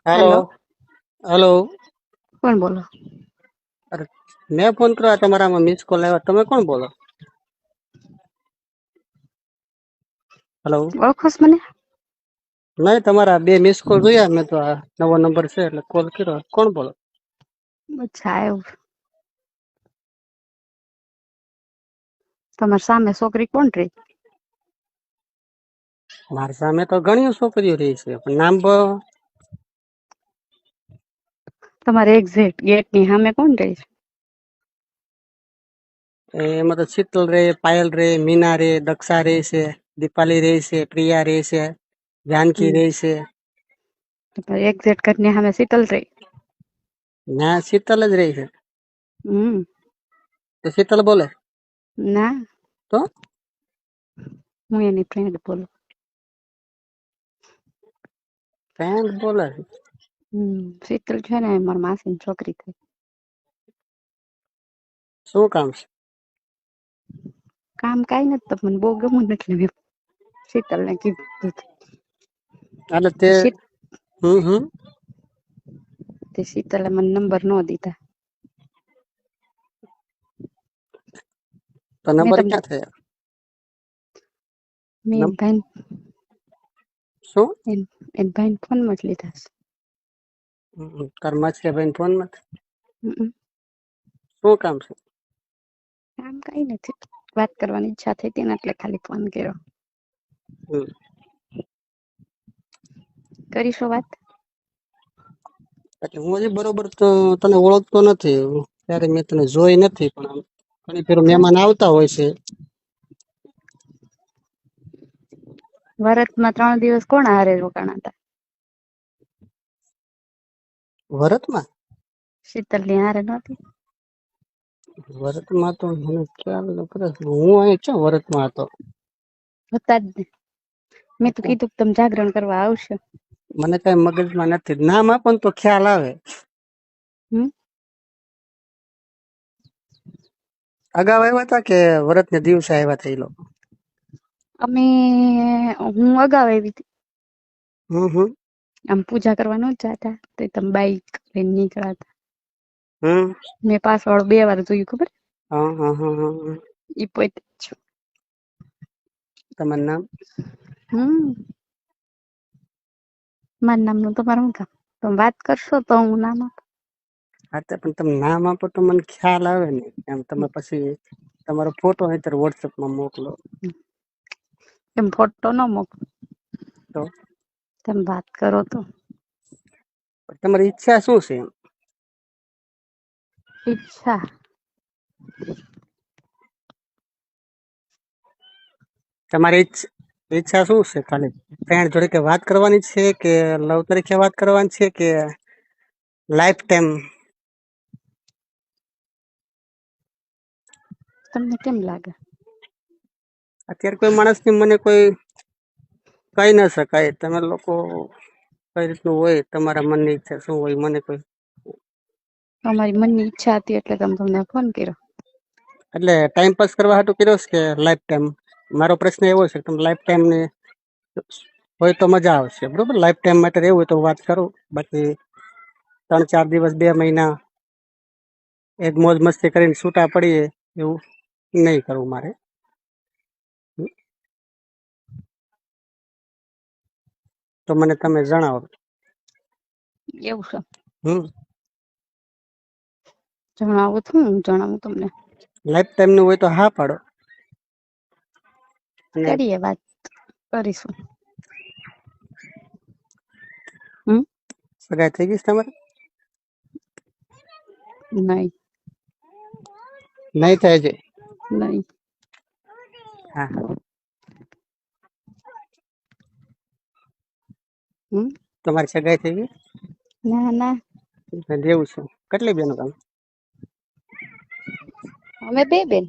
Hello. Hello. કોણ બોલો? અરે મેં ફોન કર્યો, તમારામાં મિસ કોલ આવ્યો. તમે કોણ બોલો? હેલો. ઓળખો છો મને? નહીં, તમારા બે મિસ કોલ જોયા મેં તો. આ નવો નંબર છે એટલે કોલ કર્યો. કોણ બોલો? અચ્છા, એવું. તમારી સામે છોકરી કોણ રહી? મારી સામે તો ઘણી છોકરીઓ રહી છે, પણ નામ તમારે એક્ઝેક્ટ ગેટ ની સામે કોણ રહી છે? એમાં તો શીતલ રે, પાયલ રે, મીના રે, દક્ષા રે છે, દીપાલી રે છે, પ્રિયા રે છે, જાનકી રે છે. એક્ઝેક્ટ ઘરની સામે શીતલ રહી. ના, શીતલ જ રહી છે. હમ. તો શીતલ બોલે? ના, તો હું એની ફ્રેન્ડ બોલું. ફ્રેન્ડ બોલે? શીતલ છે ને મારા માસીની છોકરી થઈ. શું કામ છે? કામ કાઈ નથી, તો મને બહુ ગમું એટલે મેં શીતલ ને કીધું. એટલે તે તે શીતલે મને નંબર ન દીધા. તો મેં નંબર તમને ક્યાં થયા? મેં ભાઈ શું? એન ભાઈ ફોન માં જ લીધા છે. કર્મા છે ભાઈ ફોન માં? હમ. શું કામ છે? કામ કઈ નથી, વાત કરવાની ઈચ્છા થઈ હતી ને એટલે ખાલી ફોન કર્યો. કરીશું વાત? એટલે હું હજી બરોબર તો તને ઓળખતો નથી, ત્યારે મેં તને જોઈ નથી, પણ ઘણી ફેર મહેમાન આવતા હોય છે. વરતમાં 3 દિવસ કોણ હારે રોકાણા હતા? વરતમાં? શીતલ ની હારે નહોતી? વરતમાં તો મને ખ્યાલ નથી, હું અહીં છું વરતમાં હતો. હતા જ ને. મેં તો કીધું તમે જાગરણ કરવા આવશો. મને કઈ મગજમાં નથી, નામ આપો ને તો ખ્યાલ આવે. અગાઉ આવ્યા હતા કે વરત ને દિવસે આવ્યા હતા એ લોકો? હું અગાઉ આવી હતી. હમ. આમ પૂજા કરવા ન જતા તો તમે બાઈક લઈને નીકળ્યા હતા. મેં પાછળ 2 વાર જોયું, ખબર? ઈ પોતે જ. તમારું નામ? મારું નામનું તમારું શું કામ? તમે વાત કરશો તો હું નામ આપું. હા, પણ તમે નામ આપો તો મને ખ્યાલ આવે ને. એમ તમે પછી તમારો ફોટો અત્યારે વોટ્સએપમાં મોકલો. એમ ફોટો ન મોકલો તો તમે વાત કરો તો. તમારી ઈચ્છા શું છે? ઈચ્છા? તમારી ઈચ્છા શું છે? ખાલી ફ્રેન્ડ જોડે કે વાત કરવાની છે, કે લવ તરીકે વાત કરવાની છે, કે લાઈફ ટાઈમ? તમને કેમ લાગે? અત્યારે કોઈ માણસની મને કોઈ કહી ન શકાય. તમે લોકો કઈ રીતનું હોય, તમારા મનની ઈચ્છા શું હોય, મને કોઈ. તમારી મનની ઈચ્છા હતી એટલે તમને ફોન કર્યો. એટલે ટાઈમ પાસ કરવા હાટુ કર્યો કે લાઈફ ટાઈમ? મારો પ્રશ્ન એવો છે કે તમે લાઈફ ટાઈમ ને હોય તો મજા આવશે, બરોબર? લાઈફ ટાઈમ માટે રહેવું હોય તો વાત કરું, બાકી 3-4 દિવસ 2 મહિના એક મોજ મસ્તી કરીને છૂટા પડીએ એવું નહીં કરવું મારે. તો મને તમે જણાવો. એવું છે? જણાવું છું, હું જણાવું તમને. લાઈફ ટાઈમ નું હોય તો હા પાડો. કરીએ વાત, કરીશું. સગાઈ થઈ ગઈ તમારે? નહીં. નહીં થાય છે? નહીં. હા. તમારી સગાઈ થઈ ગઈ? ના ના. જેવું છે. કેટલી બેનો તમે? અમે 2 બેન.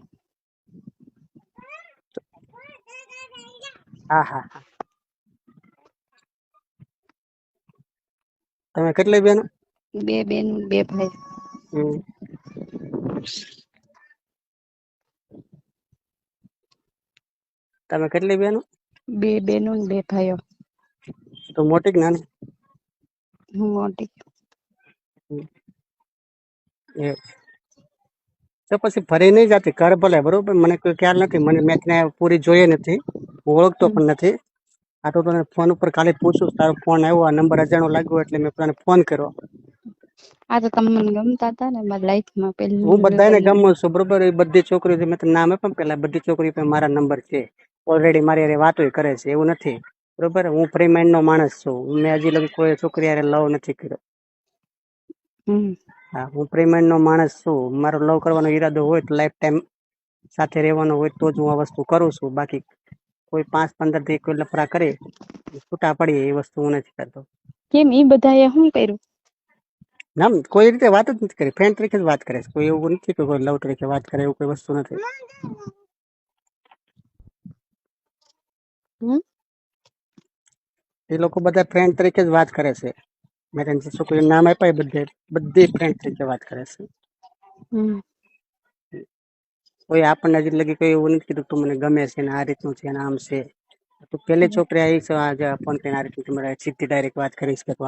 હા. તમે કેટલી બેનો? 2 બેન 2 ભાઈ. તમે કેટલી બેનો? 2 બેનો ને 2 ભાઈઓ. તો મોટી કે નાની? હું મોટી. એ તો પછી ફરી નહીં જાતી કર ભલે, બરોબર? મને કોઈ ખ્યાલ નથી, મને મેચ ને પૂરી જોઈએ નથી, હું ઓળખતો પણ નથી. આ તો તને ફોન ઉપર ખાલી પૂછું, તારો ફોન આવ્યો, આ નંબર અજાણો લાગ્યો એટલે મેં તને ફોન કર્યો. આ તો તમે મને ગમતા હતા ને મારી લાઈફમાં પહેલી. હું બધાને ગમું છું, બરોબર? એ બધી છોકરીઓ મેં તને નામ આપ્યું પેલા, બધી છોકરીઓ પાસે મારા નંબર છે, ઓલરેડી મારી હારે વાતો કરે છે, એવું નથી, બરોબર? હું ફ્રી માઇન્ડ નો માણસ છું, મેં હજી લગી કોઈ છોકરી હારે લવ નથી કર્યો. હા, હું ફ્રી માઇન્ડ નો માણસ છું. મારો લવ કરવાનો ઈરાદો હોય તો લાઈફ ટાઈમ સાથે રહેવાનો હોય તો જ હું આ વસ્તુ કરું છું. બાકી કોઈ 5-15 થી કોઈ લફડા કરે છૂટા પડીએ એ વસ્તુ હું નથી કરતો. કેમ ઈ બધાએ શું કર્યું? ના, કોઈ રીતે વાત જ નથી કરી, ફ્રેન્ડ તરીકે જ વાત કરે છે. કોઈ એવું નથી કે કોઈ લવ તરીકે વાત કરે, એવું કોઈ વસ્તુ નથી. એ લોકો બધા ફ્રેન્ડ તરીકે જ વાત કરે છે. મેં તને જે છોકરીનું નામ આપ્યા બધી ફ્રેન્ડ તરીકે વાત કરે છે. કોઈ આપણને હજી લગી કોઈ એવું નથી કીધું તું મને ગમે છે ને આ રીતનું છે ને આમ છે. તું પેલી છોકરી આવી છે આજે ફોન કરીને આ રીતનું તમારે સીધી ડાયરેક્ટ વાત કરીશ કે તું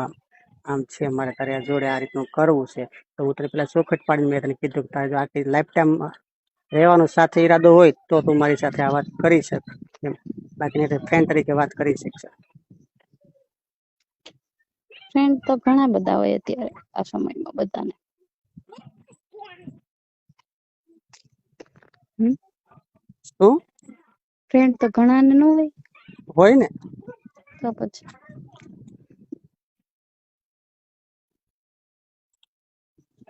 આમ છે, મારે તારે જોડે આ રીતનું કરવું છે. તો હું તને પેલા ચોખટ પાડીને મેં તને કીધું કે તારે આખી લાઈફ ટાઈમ રહેવાનો સાથે ઈરાદો હોય તો તું મારી સાથે આ વાત કરી શક, એમ. બાકી નહીં ફ્રેન્ડ તરીકે વાત કરી શકશે. ફ્રેન્ડ તો ઘણા બધા હોય અત્યારે આ સમયમાં બધાને. શું? ફ્રેન્ડ તો ઘણા ને ન હોય ને. તો પછી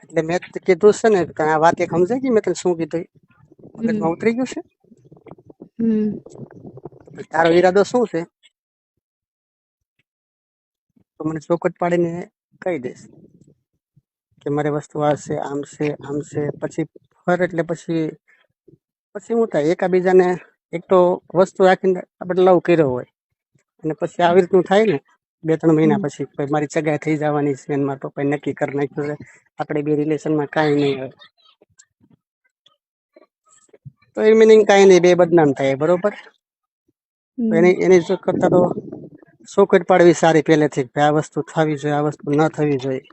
એટલે મેં કીધું છે ને, આ વાત એક સમજાય ગઈ? મેં તને શું કીધું મગજમાં ઉતરી ગયું છે? તારો ઈરાદો શું છે તો મને ચોખટ પાડીને કહી દઈશ કે મારે વસ્તુ આ છે, આમ છે, આમ છે. પછી ફર એટલે પછી શું થાય, એકાબીજાને એક તો વસ્તુ રાખીને આપણે લવ કર્યો હોય અને પછી આવી રીતનું થાય ને 2-3 મહિના પછી મારી સગાઈ થઈ જવાની છે, મારા પપ્પાએ નક્કી કરી નાખ્યું છે, આપણે બે રિલેશનમાં કાંઈ નહીં હોય તો એ મિનિંગ કાંઈ નહીં, બે બદનામ થાય, બરોબર? એની કરતા તો ચોખટ પાડવી સારી પહેલેથી, આ વસ્તુ થવી જોઈએ, આ વસ્તુ ન થવી જોઈએ.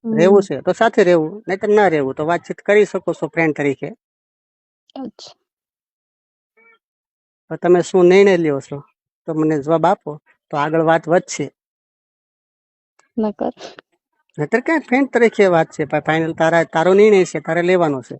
રહેવું છે તો સાથે રહેવું, નહીતર ના રહેવું તો વાતચીત કરી શકો છો ફ્રેન્ડ તરીકે. તો તમે શું નિર્ણય લ્યો છો તો મને જવાબ આપો, તો આગળ વાત વધશે. નહીતર ક્યાં ફ્રેન્ડ તરીકે વાત છે, ફાઇનલ તારો નિર્ણય છે, તારે લેવાનો છે.